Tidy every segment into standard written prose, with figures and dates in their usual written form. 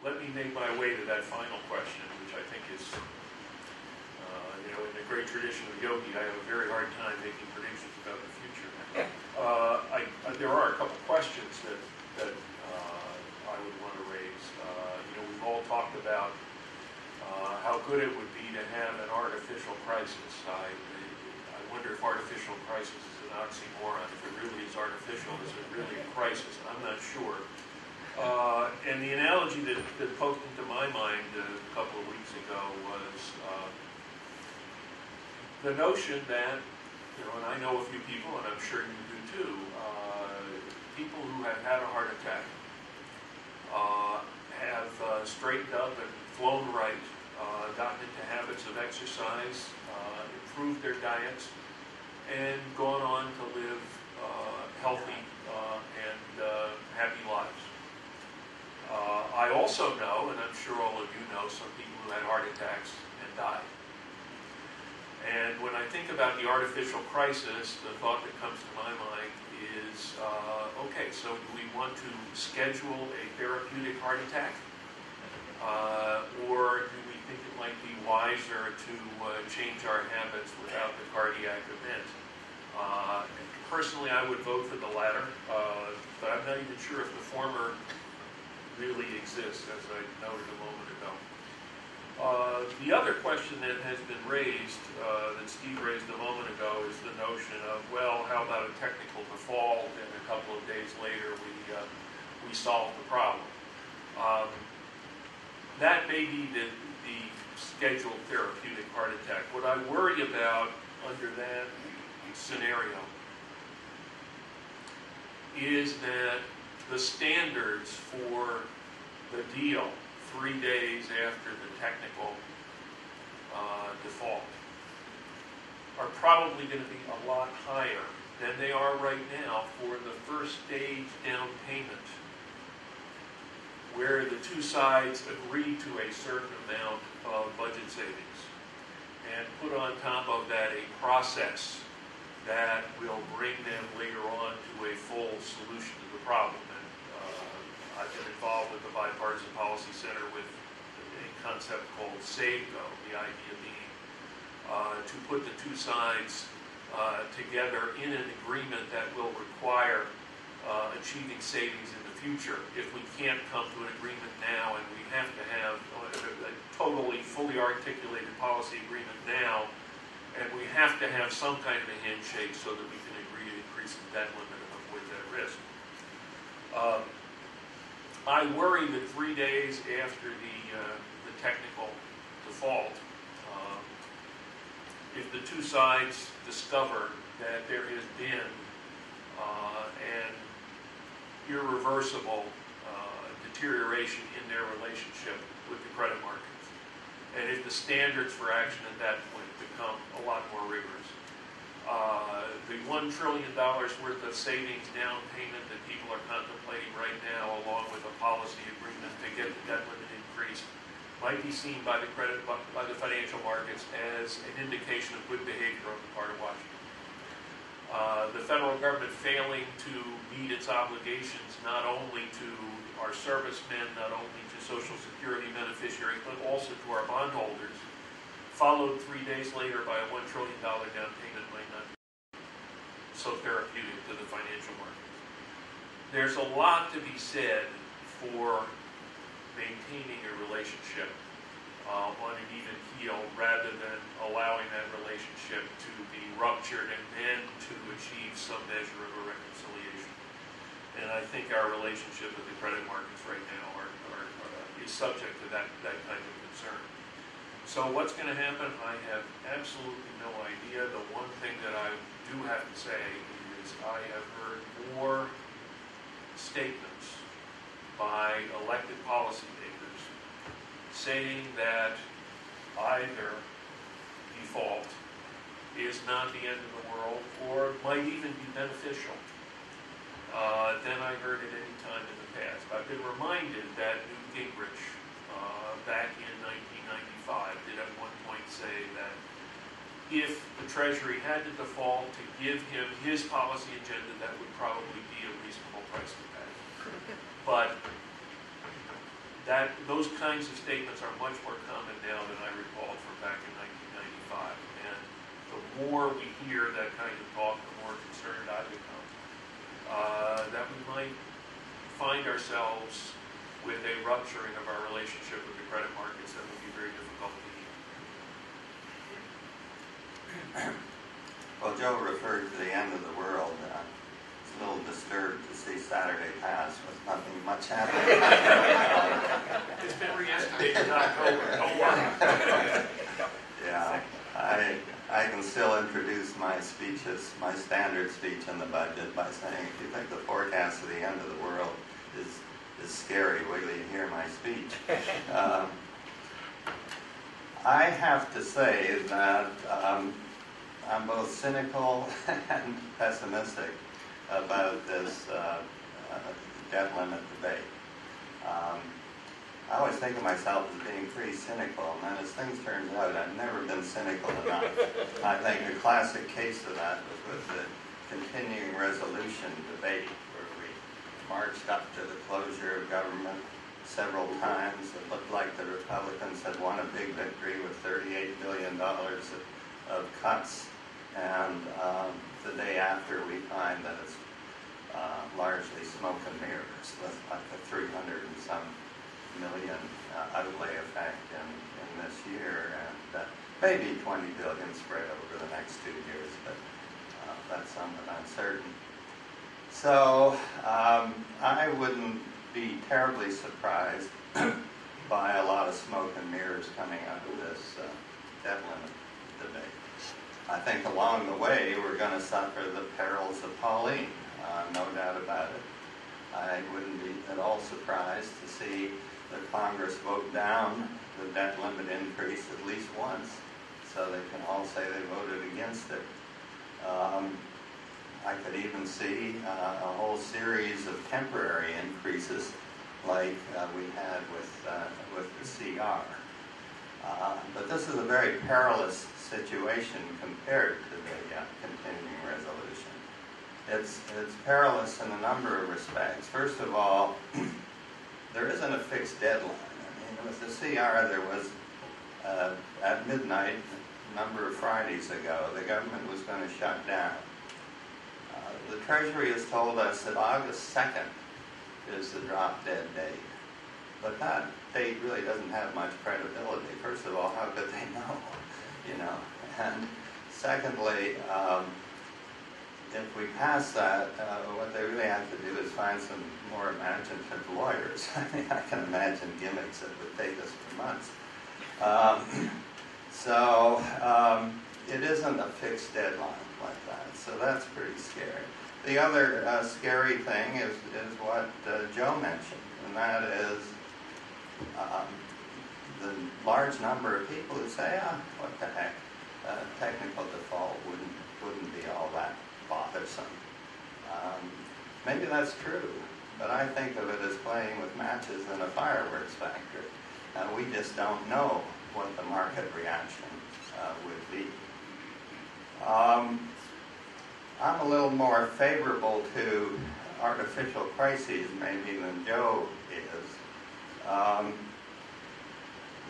let me make my way to that final question, which I think is, in the great tradition of Yogi, I have a very hard time making predictions about the future. There are a couple questions that I would want to raise. We've all talked about how good it would be to have an artificial crisis. I wonder if artificial crisis is an oxymoron. If it really is artificial, is it really a crisis? I'm not sure. And the analogy that poked into my mind a couple of weeks ago was the notion that, and I know a few people, and I'm sure you do too, people who have had a heart attack have straightened up and flown right, gotten into habits of exercise, improved their diets, and gone on to live healthy and happy lives. I also know, and I'm sure all of you know, some people who had heart attacks and died. And when I think about the artificial crisis, the thought that comes to my mind is, okay, so do we want to schedule a therapeutic heart attack? Or do we think it might be wiser to change our habits without the cardiac event? Personally, I would vote for the latter, but I'm not even sure if the former really exists, as I noted a moment ago. The other question that has been raised, that Steve raised a moment ago, is the notion of, well, how about a technical default, and a couple of days later we solve the problem. That may be the scheduled therapeutic heart attack. What I worry about under that scenario is that the standards for the deal 3 days after the technical default are probably going to be a lot higher than they are right now for the first stage down payment, where the two sides agree to a certain amount of budget savings and put on top of that a process that will bring them later on to a full solution to the problem. I've been involved with the Bipartisan Policy Center with a concept called SAVEGO, the idea being to put the two sides together in an agreement that will require achieving savings in the future. If we can't come to an agreement now, and we have to have a totally fully articulated policy agreement now, and we have to have some kind of a handshake so that we can agree to increase the debt limit and avoid that risk. I worry that 3 days after the technical default, if the two sides discover that there has been an irreversible deterioration in their relationship with the credit markets, and if the standards for action at that point become a lot more rigorous, the $1 trillion worth of savings down payment that people are contemplating right now, along with a policy agreement to get the debt limit increased, might be seen by the financial markets as an indication of good behavior on the part of Washington. The federal government failing to meet its obligations not only to our servicemen, not only to Social Security beneficiaries, but also to our bondholders, followed 3 days later by a $1 trillion down payment might not be so therapeutic to the financial markets. There's a lot to be said for maintaining a relationship on an even keel rather than allowing that relationship to be ruptured and then to achieve some measure of a reconciliation. And I think our relationship with the credit markets right now is subject to that kind of concern. So what's going to happen, I have absolutely no idea. The one thing that I do have to say is I have heard more statements by elected policymakers saying that either default is not the end of the world or might even be beneficial than I heard at any time in the past. I've been reminded that Newt Gingrich back in 1995 did at one point say that if the Treasury had to default to give him his policy agenda, that would probably be a reasonable price to pay. But those kinds of statements are much more common now than I recalled from back in 1995. And the more we hear that kind of talk, the more concerned I become that we might find ourselves with a rupturing of our relationship with the credit markets that will be very difficult to heal. Well, Joe referred to the end of the world. It's a little disturbed to see Saturday pass with nothing much happening. It's been re-estimated in October. Don't worry. Yeah, I can still introduce my speeches, my standard speech in the budget by saying, if you think the forecast of the end of the world is scary, wait till you hear my speech. I have to say that I'm both cynical and pessimistic about this debt limit debate. I always think of myself as being pretty cynical, and then as things turns out, I've never been cynical enough. I think a classic case of that was with the continuing resolution debate, where we marched up to the closure of government several times. It looked like the Republicans had won a big victory with $38 billion of cuts, and the day after we find that it's largely smoke and mirrors, with like a 300 and some million outlay effect in this year, and maybe 20 billion spread over the next 2 years, but that's somewhat uncertain. So I wouldn't be terribly surprised by a lot of smoke and mirrors coming out of this debt limit debate. I think along the way we're going to suffer the perils of Pauline, no doubt about it. I wouldn't be at all surprised to see the Congress vote down the debt limit increase at least once, so they can all say they voted against it. I could even see a whole series of temporary increases like we had with the CR. But this is a very perilous situation compared to the continuing resolution. It's perilous in a number of respects. First of all, there isn't a fixed deadline. I mean, with the CR, there was, at midnight, a number of Fridays ago, the government was going to shut down. The Treasury has told us that August 2nd is the drop-dead date. But that date really doesn't have much credibility. First of all, how could they know? You know? And secondly, if we pass that, what they really have to do is find some more imaginative lawyers. I mean, I can imagine gimmicks that would take us for months. It isn't a fixed deadline like that, so that's pretty scary. The other scary thing is what Joe mentioned, and that is the large number of people who say, what the heck, technical default wouldn't be all that bothersome. Maybe that's true, but I think of it as playing with matches in a fireworks factory. We just don't know what the market reaction would be. I'm a little more favorable to artificial crises maybe than Joe is.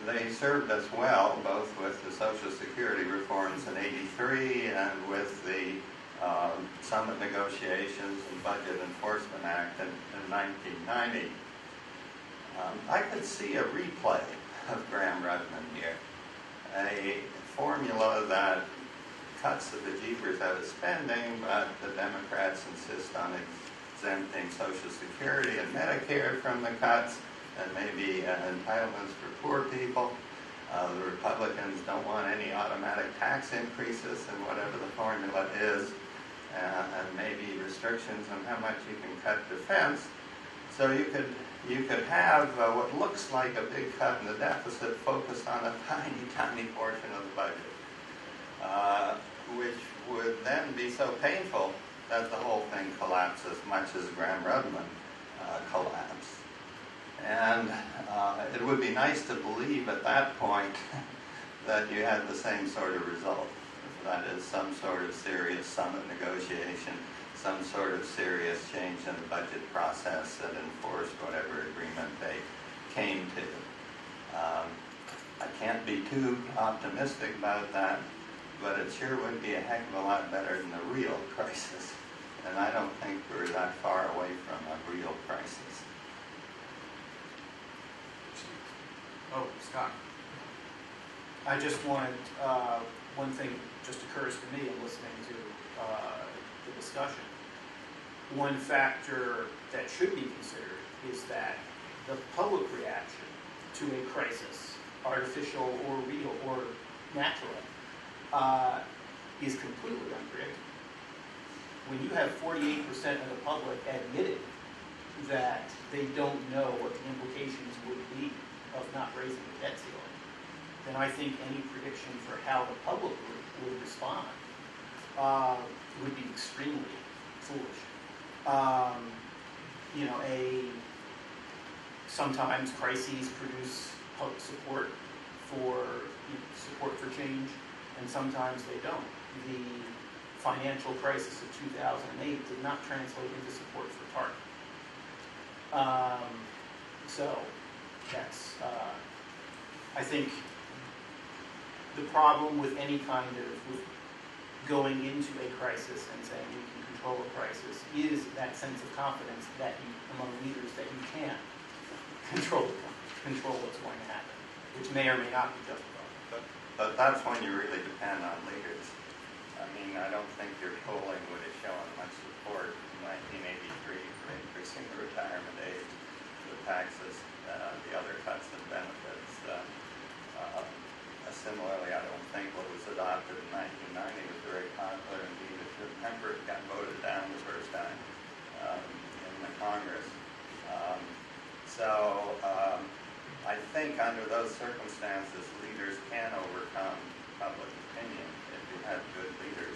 They served us well, both with the Social Security reforms in '83 and with the summit negotiations and Budget Enforcement Act in 1990. I could see a replay of Gramm-Rudman here, a formula that cuts the bejeebers out of spending, but the Democrats insist on exempting Social Security and Medicare from the cuts, and maybe entitlements for poor people. The Republicans don't want any automatic tax increases in whatever the formula is, and maybe restrictions on how much you can cut defense. So you could have what looks like a big cut in the deficit focused on a tiny, tiny portion of the budget, which would then be so painful that the whole thing collapses, much as Gramm-Rudman collapsed. And it would be nice to believe at that point that you had the same sort of result. That is, some sort of serious summit negotiation, some sort of serious change in the budget process that enforced whatever agreement they came to. I can't be too optimistic about that, but it sure would be a heck of a lot better than the real crisis. And I don't think we're that far away from a real crisis. Oh, Scott. I just wanted, one thing just occurs to me in listening to the discussion. One factor that should be considered is that the public reaction to a crisis, artificial or real or natural, is completely unpredictable. When you have 48% of the public admitting that they don't know what the implications would be of not raising the debt ceiling, then I think any prediction for how the public would respond would be extremely foolish. Sometimes crises produce public support for change, and sometimes they don't. The financial crisis of 2008 did not translate into support for Target. So that's, I think, the problem with any kind of with going into a crisis and saying we can control a crisis is that sense of confidence that among leaders that you can control what's going to happen, which may or may not be justified. But that's when you really depend on leaders. I mean, I don't think your polling would have shown much support in 1983 for increasing the retirement age, the taxes, the other cuts and benefits. Similarly, I don't think what was adopted in 1990 was very popular. Indeed, if you remember, it got voted down the first time in the Congress. I think under those circumstances, leaders can overcome public opinion if you have good leaders.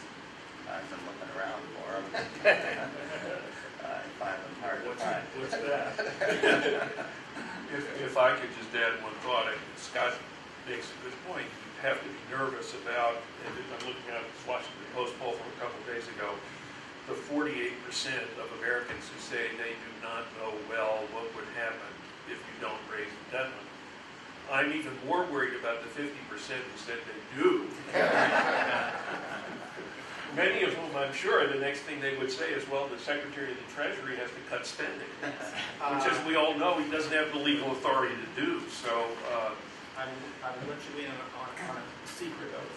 I've been looking around for them. I find them hard to find. What's that? If I could just add one thought, Scott makes a good point. You have to be nervous about, and I'm looking at this Washington Post poll from a couple of days ago, the 48% of Americans who say they do not know well what would happen if you don't raise the debt limit. I'm even more worried about the 50% who said they do. Many of whom, I'm sure, the next thing they would say is, well, the Secretary of the Treasury has to cut spending, which, as we all know, he doesn't have the legal authority to do. So I will let you in on a secret of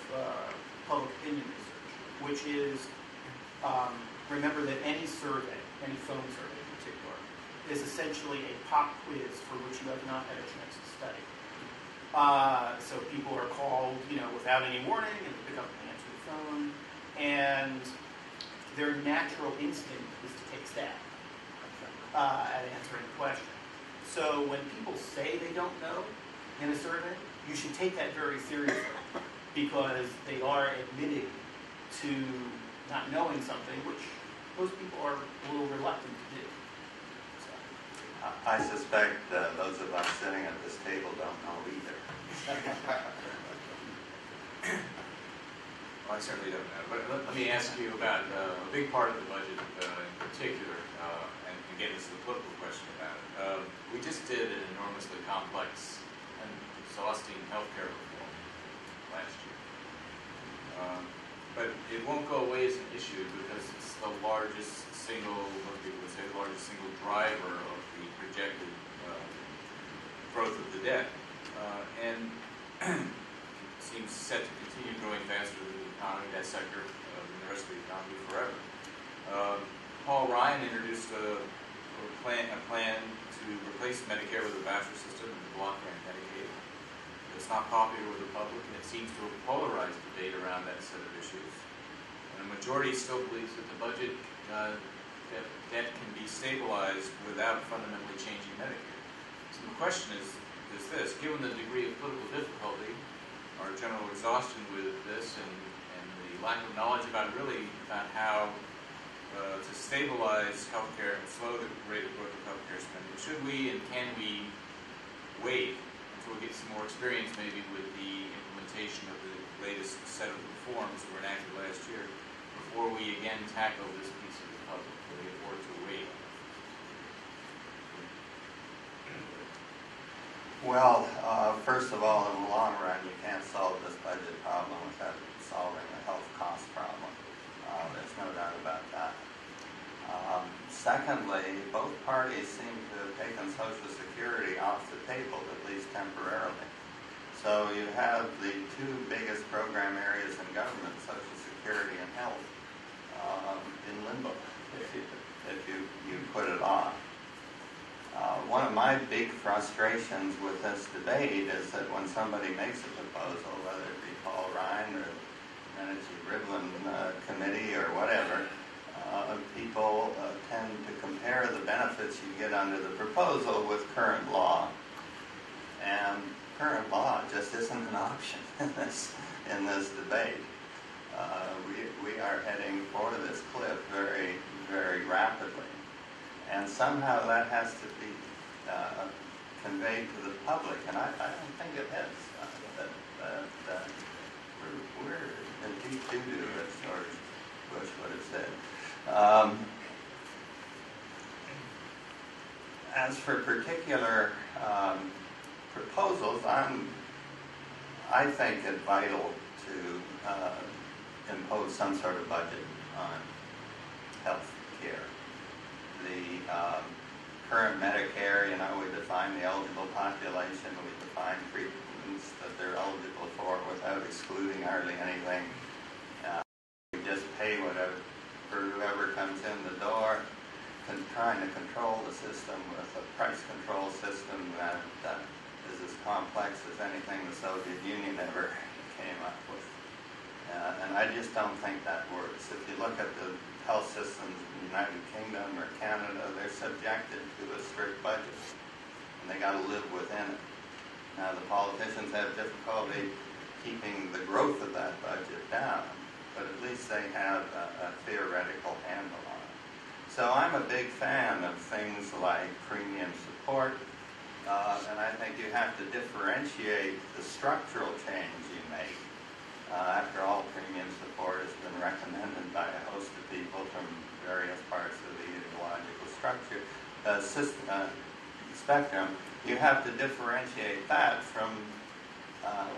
public opinion research, which is, remember that any survey, any phone survey in particular, is essentially a pop quiz for which you have not had a chance to study. So people are called, without any warning, and they pick up and answer the phone, and their natural instinct is to take stab at answering the question. So when people say they don't know in a survey, you should take that very seriously, because they are admitting to not knowing something, which most people are a little reluctant to do. So. I suspect those of us sitting at this table don't know either. Well, I certainly don't know. But let me ask you about a big part of the budget in particular, and again, this is a political question about it. We just did an enormously complex and exhausting healthcare reform last year. But it won't go away as an issue because it's the largest single, what people would say, the largest single driver of the projected growth of the debt. And seems set to continue growing faster than the economy, that sector, than the rest of the economy forever. Paul Ryan introduced a plan to replace Medicare with a voucher system and to block grant Medicaid. It's not popular with the public, and it seems to have polarized debate around that set of issues. And the majority still believes that the budget debt can be stabilized without fundamentally changing Medicare. So the question is this: given the degree of political difficulty, our general exhaustion with this, and the lack of knowledge about how to stabilize healthcare and slow the rate of growth of healthcare spending, should we and can we wait until we get some more experience maybe with the implementation of the latest set of reforms that were enacted last year before we again tackle this piece of the puzzle? Can we afford to wait? Well, first of all, in the long run, you can't solve this budget problem without solving the health cost problem. There's no doubt about that. Secondly, both parties seem to have taken Social Security off the table, at least temporarily. So you have the two biggest program areas in government, Social Security and health, in limbo if you put it on. One of my big frustrations with this debate is that when somebody makes a proposal, whether it be Paul Ryan or the Menachie-Rivlin committee or whatever, people tend to compare the benefits you get under the proposal with current law. And current law just isn't an option in this debate. We are heading for this cliff very, very rapidly. And somehow that has to be conveyed to the public, and I don't think it has. We're in deep doo-doo, as George Bush would have said. As for particular proposals, I think it vital to impose some sort of budget on health care. The current Medicare, we define the eligible population, we define treatments that they're eligible for without excluding hardly anything. We just pay whatever for whoever comes in the door, trying to control the system with a price control system that is as complex as anything the Soviet Union ever came up with. And I just don't think that works. If you look at the health systems in the United Kingdom or Canada, they're subjected to a strict budget, and they got to live within it. Now, the politicians have difficulty keeping the growth of that budget down, but at least they have a theoretical handle on it. So I'm a big fan of things like premium support, and I think you have to differentiate the structural change you make. After all, premium support has been recommended by a host of people from various parts of the ideological spectrum. You have to differentiate that from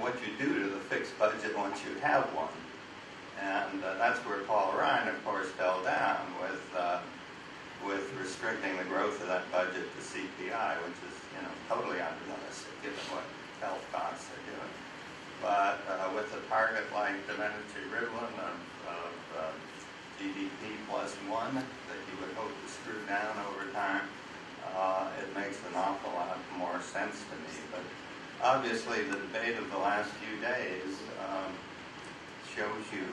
what you do to the fixed budget once you have one. And that's where Paul Ryan, of course, fell down with restricting the growth of that budget to CPI, which is totally unrealistic given what health costs are doing. But with a target like the Menachie-Rivlin of GDP plus 1 that you would hope to screw down over time, it makes an awful lot more sense to me. But obviously the debate of the last few days shows you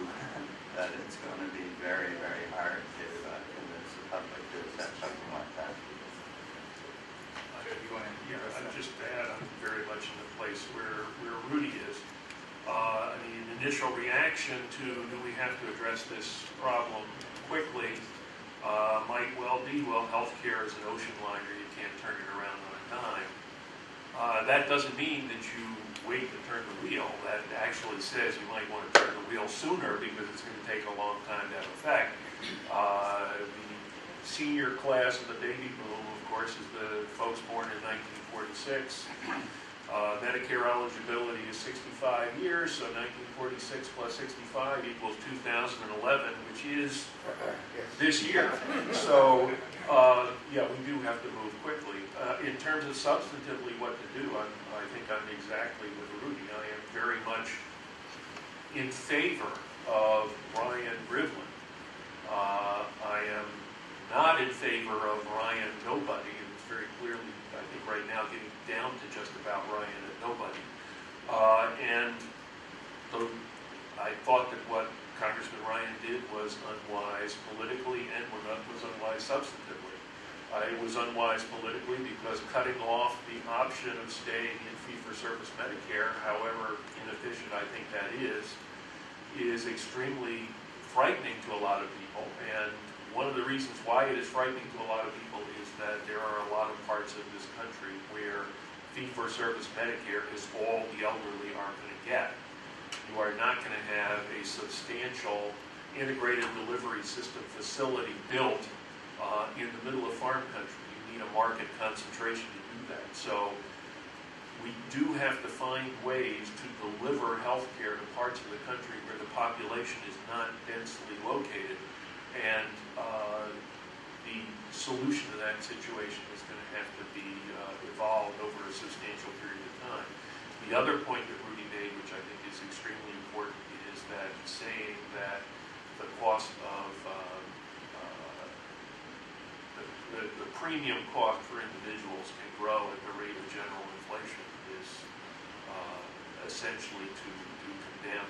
that it's going to be very, very hard to convince the public to accept something like that. I'd just add, I'm very much in the place where Rudy is. The initial reaction to do we have to address this problem quickly might well be, healthcare is an ocean liner, you can't turn it around on a dime. That doesn't mean that you wait to turn the wheel. That actually says you might want to turn the wheel sooner because it's going to take a long time to have effect. The senior class of the baby boom, of course, is the folks born in 1946. Medicare eligibility is 65 years, so 1946 plus 65 equals 2011, which is this year. So, we do have to move quickly. In terms of substantively what to do, I think I'm exactly with Rudy. I am very much in favor of Ryan Rivlin. I am not in favor of Ryan Nobody. It's very clearly, I think, right now getting down to just about Ryan and Nobody. I thought that what Congressman Ryan did was unwise politically and was unwise substantively. It was unwise politically because cutting off the option of staying in fee-for-service Medicare, however inefficient I think that is extremely frightening to a lot of people. And one of the reasons why it is frightening to a lot of people is that there are a lot of parts of this country where fee-for-service Medicare is all the elderly are going to get. You are not going to have a substantial integrated delivery system facility built in the middle of farm country. You need a market concentration to do that. So we do have to find ways to deliver health care to parts of the country where the population is not densely located. And the solution to that situation is going to have to be evolved over a substantial period of time. The other point that Rudy made, which I think is extremely important, is that saying that the cost of the premium cost for individuals can grow at the rate of general inflation is essentially to condemn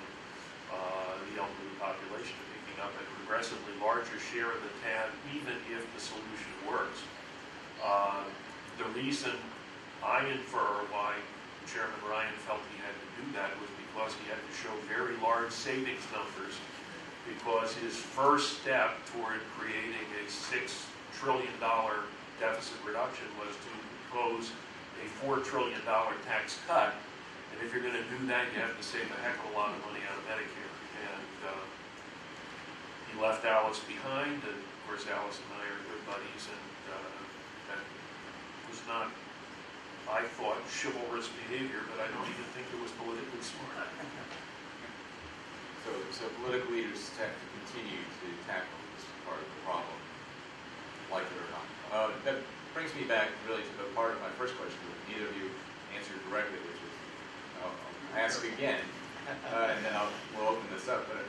the elderly population to picking up a progressively larger share of the tab, even if the solution works. The reason I infer why Chairman Ryan felt he had to do that was because he had to show very large savings numbers, because his first step toward creating a $6 trillion deficit reduction was to impose a $4 trillion tax cut. And if you're going to do that, you have to save a heck of a lot of money out of Medicare. And he left Alice behind, and of course Alice and I are good buddies, and that was not, I thought, chivalrous behavior, but I don't even think it was politically smart. So political leaders have to continue to tackle this part of the problem, like it or not. That brings me back really to the part of my first question that neither of you answered directly, which is, I'll ask again, and then we'll open this up. But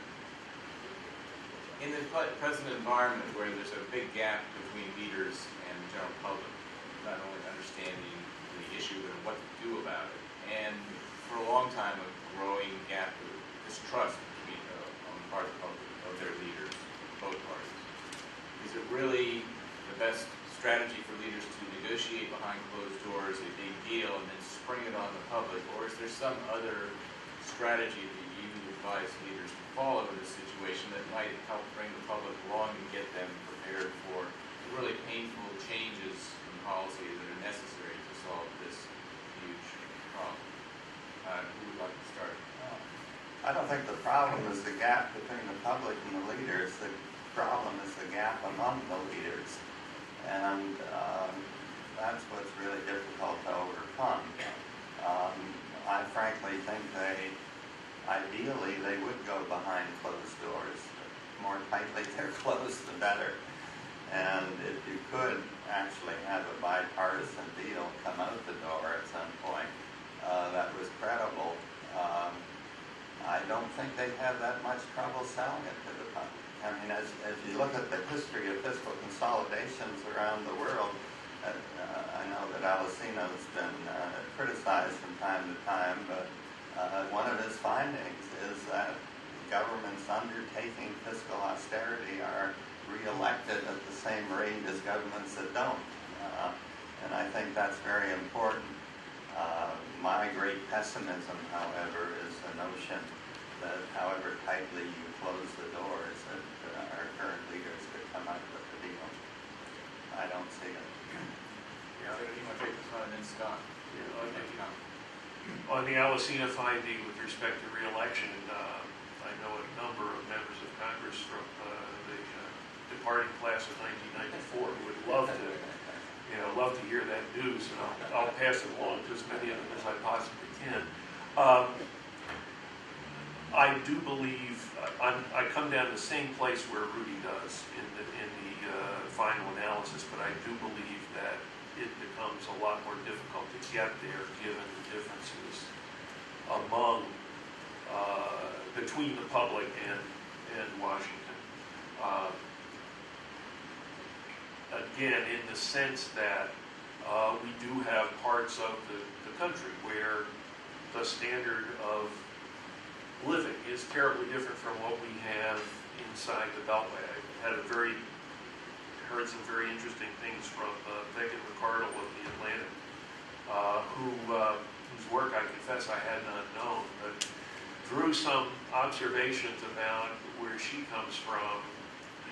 in the present environment where there's a big gap between leaders and the general public, not only understanding the issue, but what to do about it, and for a long time a growing gap of distrust between on the part of the public of their leaders, both parties. Is it really the best strategy for leaders to negotiate behind closed doors a big deal and then spring it on the public, or is there some other strategy that you advise leaders to follow in this situation that might help bring the public along and get them prepared for the really painful changes in policy that are necessary to solve this huge problem? Who would like to start? I don't think the problem is the gap between the public and the leaders. The problem is the gap among the leaders. And that's what's really difficult to overcome. I frankly think ideally they would go behind closed doors. The more tightly they're closed, the better. And if you could actually have a bipartisan deal come out the door at some point that was credible, I don't think they'd have that much trouble selling it to the public. I mean, as you look at the history of fiscal consolidations around the world, I know that Alessino's been criticized from time to time, but one of his findings is that governments undertaking fiscal austerity are reelected at the same rate as governments that don't. And I think that's very important. My great pessimism, however, is the notion that however tightly you close the doors, that our current leaders could come up with a deal. I don't see it. Yeah, you want to take this one and then Scott? Yeah, on the Alessina finding with respect to re-election, I know a number of members of Congress from the departing class of 1994 who would love to hear that news, and I'll pass it along to as many of them as I possibly can. I do believe I come down to the same place where Rudy does in the final analysis, but I do believe that it becomes a lot more difficult to get there given the differences among between the public and Washington. Again, in the sense that we do have parts of the country where the standard of living is terribly different from what we have inside the Beltway. I heard some very interesting things from Megan McArdle of The Atlantic, whose work I confess I had not known, but drew some observations about where she comes from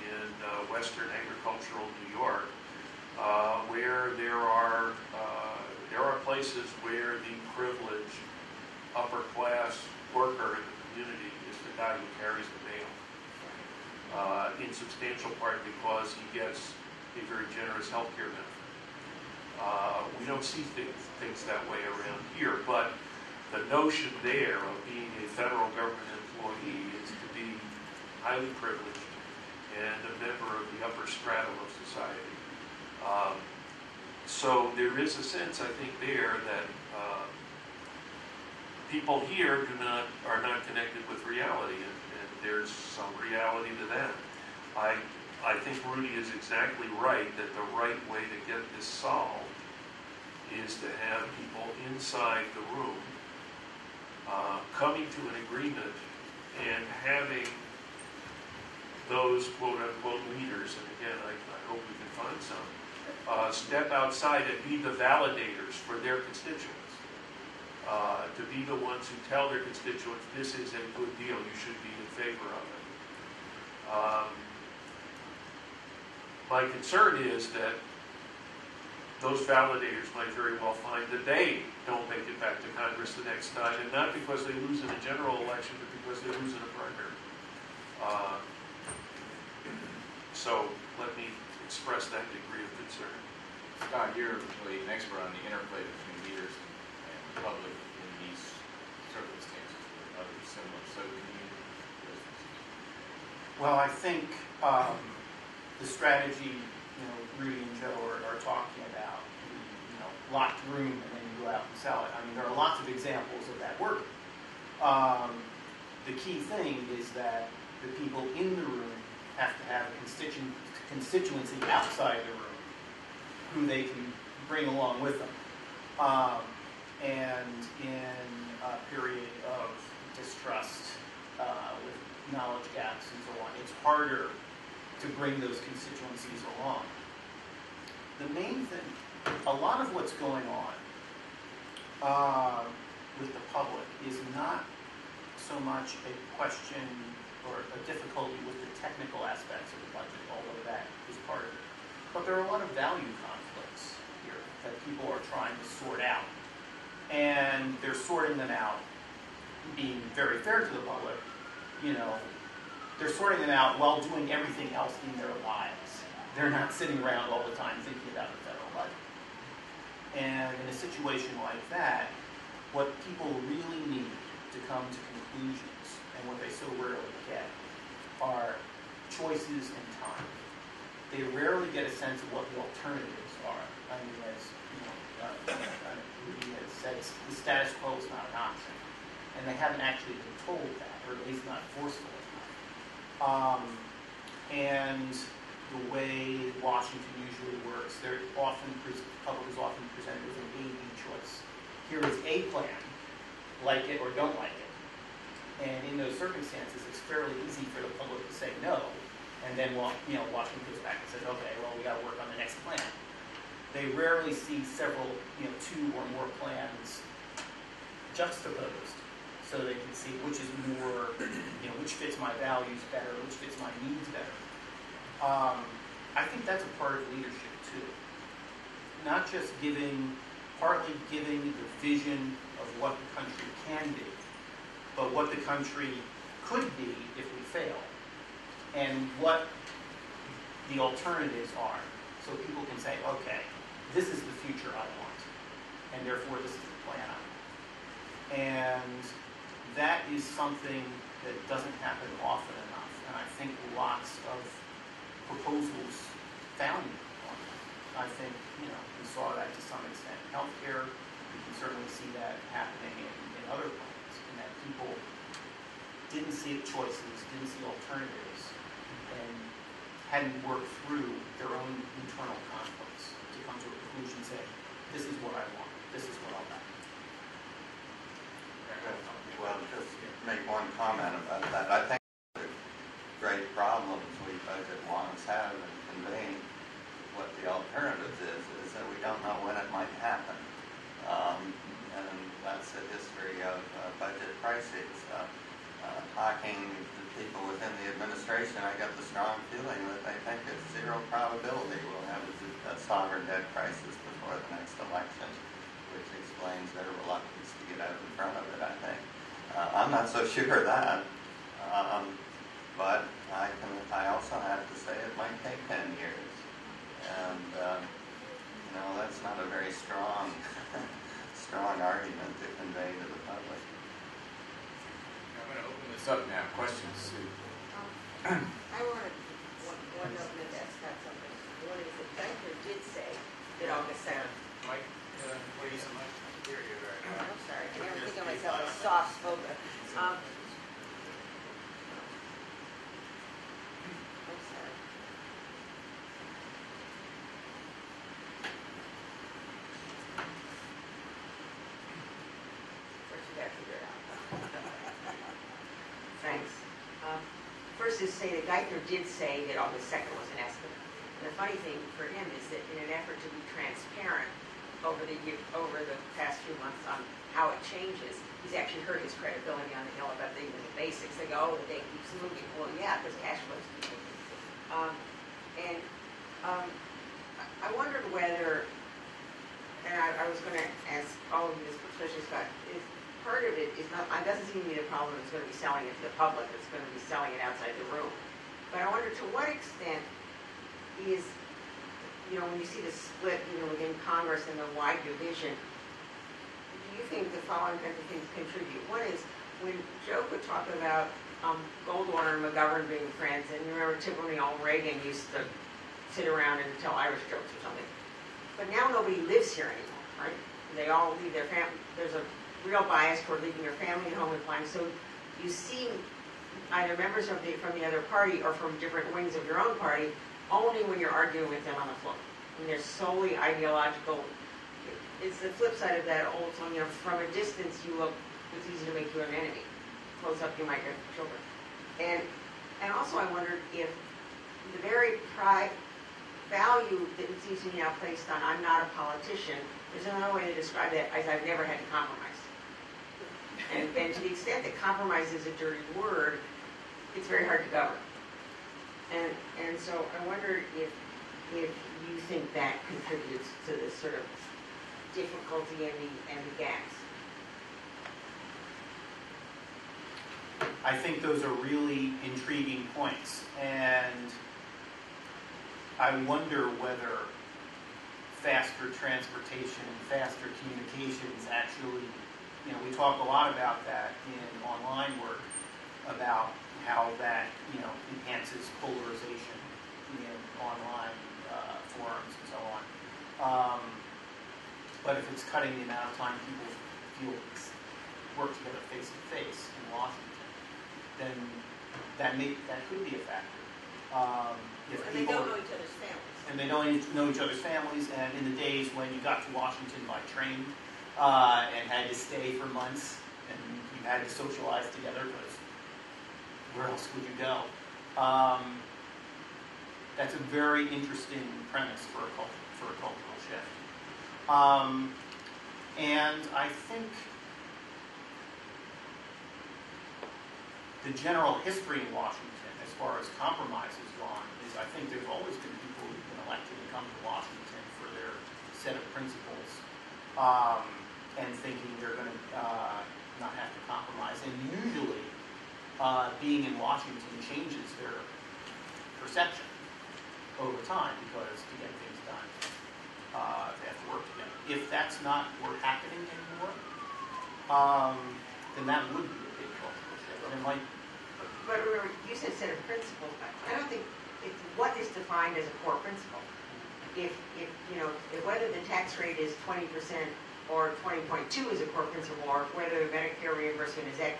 in western agricultural New York, where there are places where the privileged upper class worker in the community is the guy who carries the mail, in substantial part because he gets a very generous health care benefit. We don't see things that way around here, but the notion there of being a federal government employee is to be highly privileged and a member of the upper stratum of society. So there is a sense, I think, there that people here are not connected with reality, and there's some reality to that. I think Rudy is exactly right that the right way to get this solved is to have people inside the room coming to an agreement and having those quote-unquote leaders, and again, I hope we can find some, step outside and be the validators for their constituents. To be the ones who tell their constituents, this is a good deal, you should be in favor of it. My concern is that those validators might very well find that they don't make it back to Congress the next time, and not because they lose in a general election, but because they lose in a primary. So let me express that degree of concern. Scott, you're really an expert on the interplay between leaders and the public in these circumstances or other similar. So can you? Well, I think the strategy, Rudy and Joe are talking about, locked room and then you go out and sell it. I mean, there are lots of examples of that work. The key thing is that the people in the room have to have a constituency outside the room who they can bring along with them. And in a period of distrust with knowledge gaps and so on, it's harder to bring those constituencies along. The main thing, a lot of what's going on with the public is not so much a question or a difficulty with the technical aspects of the budget, although that is part of it. But there are a lot of value conflicts here that people are trying to sort out. And they're sorting them out, being very fair to the public, they're sorting them out while doing everything else in their lives. They're not sitting around all the time thinking about the federal budget. And in a situation like that, what people really need to come to conclusions, and what they so rarely get, are choices and time. They rarely get a sense of what the alternatives are. I mean, as Rudy has said, the status quo is not an option. And they haven't actually been told that, or at least not forcefully. And the way Washington usually works, the public is often presented with an A-B choice. Here is a plan, like it or don't like it. And in those circumstances, it's fairly easy for the public to say no, and then Washington goes back and says, okay, well, we got to work on the next plan. They rarely see several, two or more plans juxtaposed, so they can see which is more, which fits my values better, which fits my needs better. I think that's a part of leadership too. Not just partly giving the vision of what the country can be, but what the country could be if we fail, and what the alternatives are. So people can say, okay, this is the future I want, and therefore this is the plan I want. And that is something that doesn't happen often enough, and I think lots of proposals found on that. I think, we saw that to some extent in healthcare. We can certainly see that happening in other plans, in that people didn't see choices, didn't see alternatives, and hadn't worked through their own internal conflicts to come to a conclusion saying, this is what I want, this is what I'll do. Well, just make one comment about that. I think the great problems we budget wonks have in conveying what the alternative is that we don't know when it might happen. And that's the history of budget crises. Talking to people within the administration, I get the strong feeling that they think it's zero probability we'll have a sovereign debt crisis before the next election, which explains their reluctance to get out in front of it, I think. I'm not so sure of that, but I also have to say it might take 10 years, and that's not a very time's up now. Questions? I wanted one note that that's got something. One is that Geiger did say that August 7th. Mike, please, Mike. Here you are. I'm sorry, I never think of myself as soft spoken. I'm sorry. First, you gotta figure it out. Thanks. First is say that Geithner did say that August 2nd was an estimate. And the funny thing for him is that in an effort to be transparent over the past few months on how it changes, he's actually hurt his credibility on the Hill about even the basics. They go, oh, the day keeps moving. Well, yeah, because cash flows keep moving. I wondered whether, and I was going to ask all of you this, especially Scott, is part of it is not, it doesn't seem to be the problem that's going to be selling it to the public, it's going to be selling it outside the room. But I wonder to what extent is, when you see the split, within Congress and the wide division, do you think the following kinds of things contribute? One is, when Joe would talk about Goldwater and McGovern being friends, and you remember Tiffany All Reagan used to sit around and tell Irish jokes or something. But now nobody lives here anymore, right? They all leave their family. There's a real bias toward leaving your family at home and flying. So you see either members from the other party or from different wings of your own party only when you're arguing with them on the floor. And they're solely ideological. It's the flip side of that old song, from a distance you look, it's easy to make you an enemy. Close up you might get children. And also I wondered if the very value that it seems to me now placed on I'm not a politician, there's another way to describe that as I've never had to compromise. And to the extent that compromise is a dirty word, it's very hard to govern. And so I wonder if you think that contributes to this sort of difficulty and the gaps. I think those are really intriguing points, and I wonder whether faster transportation, faster communications actually, we talk a lot about that in online work, about how that, enhances polarization in online forums and so on. But if it's cutting the amount of time people work together face to face in Washington, then that could be a factor. If And they people don't know each other's families. and they don't know each other's families, and in the days when you got to Washington by train and had to stay for months, and you had to socialize together, because where else would you go? That's a very interesting premise for a cultural shift. And I think the general history in Washington, as far as compromise has gone, is I think there's always been people who've been elected to come to Washington for their set of principles, and thinking they're going to not have to compromise. And usually, being in Washington changes their perception over time, because to get things done, they have to work together. If that's not happening anymore, then that would be a big cultural shift. And it might. But remember, you said set of principles. I don't think it's what is defined as a core principle. If whether the tax rate is 20% or 20.2 is a core principle, or whether Medicare reimbursement is X,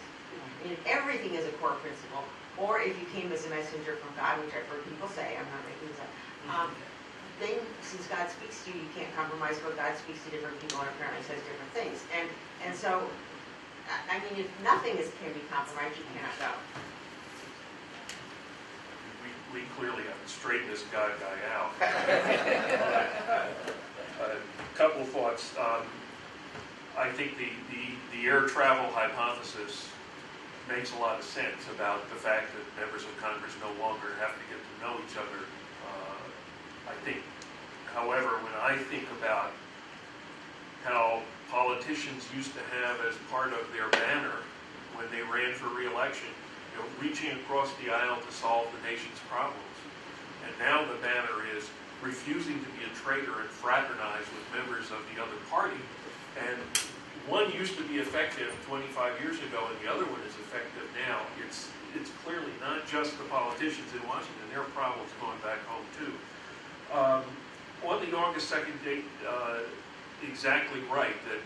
everything is a core principle. Or if you came as a messenger from God, which I've heard people say, I'm not making this up. Then, since God speaks to you, you can't compromise, but God speaks to different people and apparently says different things. And so, I mean, if nothing can be compromised, you cannot go. We clearly haven't straightened this guy out. A couple thoughts. I think the air travel hypothesis makes a lot of sense about the fact that members of Congress no longer have to get to know each other. I think, however, when I think about how politicians used to have as part of their banner when they ran for re-election, reaching across the aisle to solve the nation's problems. And now the banner is refusing to be a traitor and fraternize with members of the other party. And one used to be effective 25 years ago and the other one is effective now. It's clearly not just the politicians in Washington. There are problems going back home too. On the August 2nd date, exactly right, that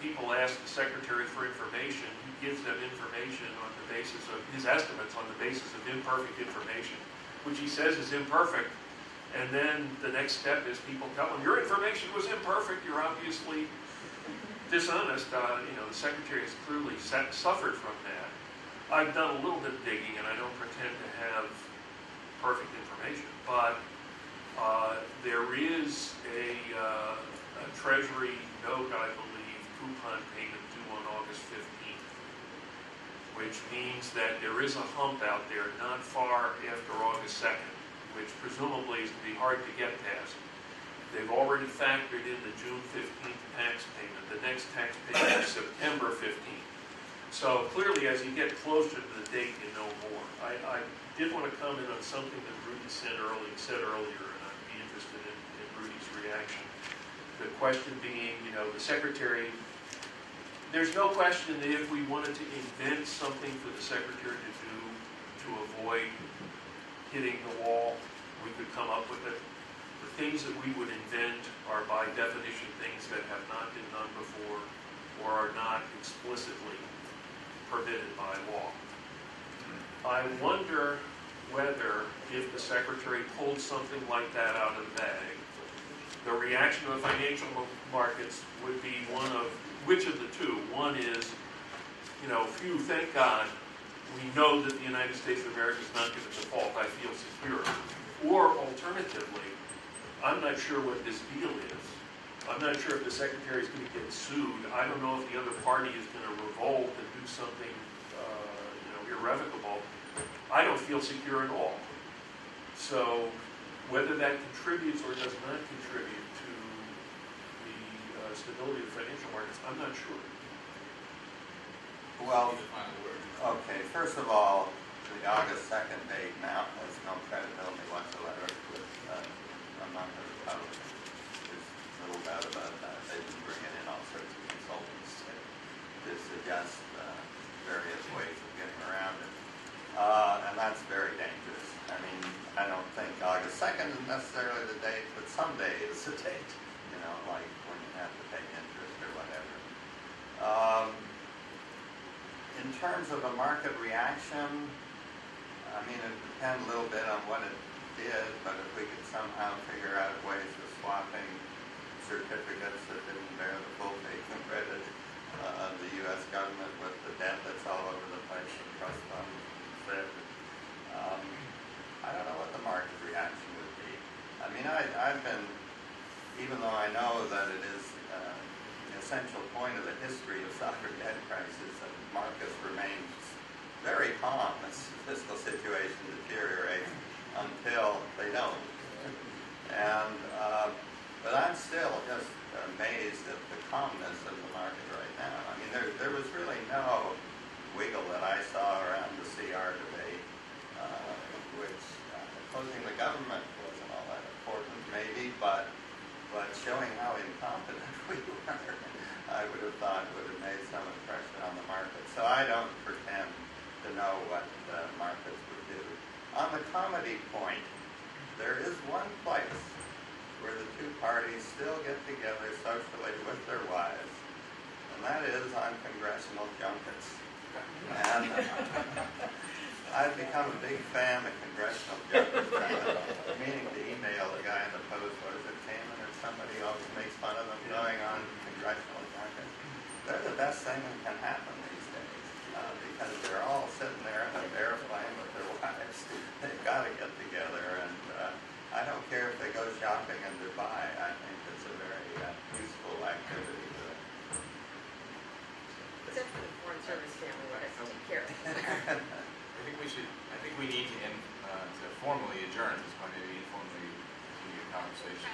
people ask the Secretary for information. He gives them information on the basis of his estimates on the basis of imperfect information, which he says is imperfect. And then the next step is people tell him, your information was imperfect, you're obviously dishonest. The Secretary has clearly suffered from that. I've done a little bit of digging, and I don't pretend to have perfect information, but there is a Treasury note, I believe, coupon payment due on August 15th, which means that there is a hump out there not far after August 2nd, which presumably is going to be hard to get past. They've already factored in the June 15th tax payment. The next tax payment is September 15th. So clearly, as you get closer to the date, you know more. I did want to comment on something that Rudy said earlier, and I'd be interested in Rudy's reaction. The question being, the Secretary, there's no question that if we wanted to invent something for the Secretary to do to avoid hitting the wall, we could come up with it. The things that we would invent are by definition things that have not been done before or are not explicitly permitted by law. I wonder whether if the Secretary pulled something like that out of the bag, the reaction of the financial markets would be one of, which of the two? One is, phew, thank God, we know that the United States of America is not going to default, I feel secure. Or alternatively, I'm not sure what this deal is. I'm not sure if the Secretary is going to get sued. I don't know if the other party is going to revolt and do something irrevocable. I don't feel secure at all. So whether that contributes or does not contribute to the stability of the financial markets, I'm not sure. Well, The final word. okay, first of all, the August 2nd date now has no credibility whatsoever among the Republicans. There's little doubt about that. They've been bringing in all sorts of consultants to suggest various ways of getting around it. And that's very dangerous. I mean, I don't think August 2nd is necessarily the date, but someday is the date, like when you have to pay interest or whatever. In terms of a market reaction, I mean, it depends a little bit on what it did, but if we could somehow figure out ways of swapping certificates that didn't bear the full faith and credit of the U.S. government with the debt that's all over the place, the trust funds, I don't know what the market reaction would be. I mean, I've been, even though I know that it is an essential point of the history of sovereign debt crisis, and markets remain very calm as the fiscal situation deteriorates until they don't. And but I'm still just amazed at the calmness of the market right now. I mean, there was really no wiggle that I saw around the CR debate, which opposing the government wasn't all that important, maybe, but showing how incompetent we were, I would have thought would have made some impression on the market. So I don't pretend to know what the markets would do. On the comedy point, there is one place where the two parties still get together socially with their wives, and that is on congressional junkets. And I've become a big fan of congressional junkets, meaning to email the guy in the Post, what is it, Kamen or somebody, always makes fun of them going on congressional junkets. They're the best thing that can happen these days, because they're all sitting there in an airplane with their wives. They've got to get together, and I don't care if they go shopping in Dubai. I think it's a very useful activity. Was that for the Foreign Service family? What I take care of. I think we need to formally adjourn this point, maybe informally continue a conversation.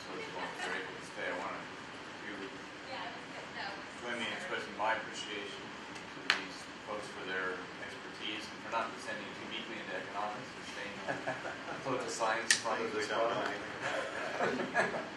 So as long as they're able to stay, I want to join me in expressing my appreciation to these folks for their expertise and for not descending too deeply into economics and staying on political science. Things that don't know anything about that.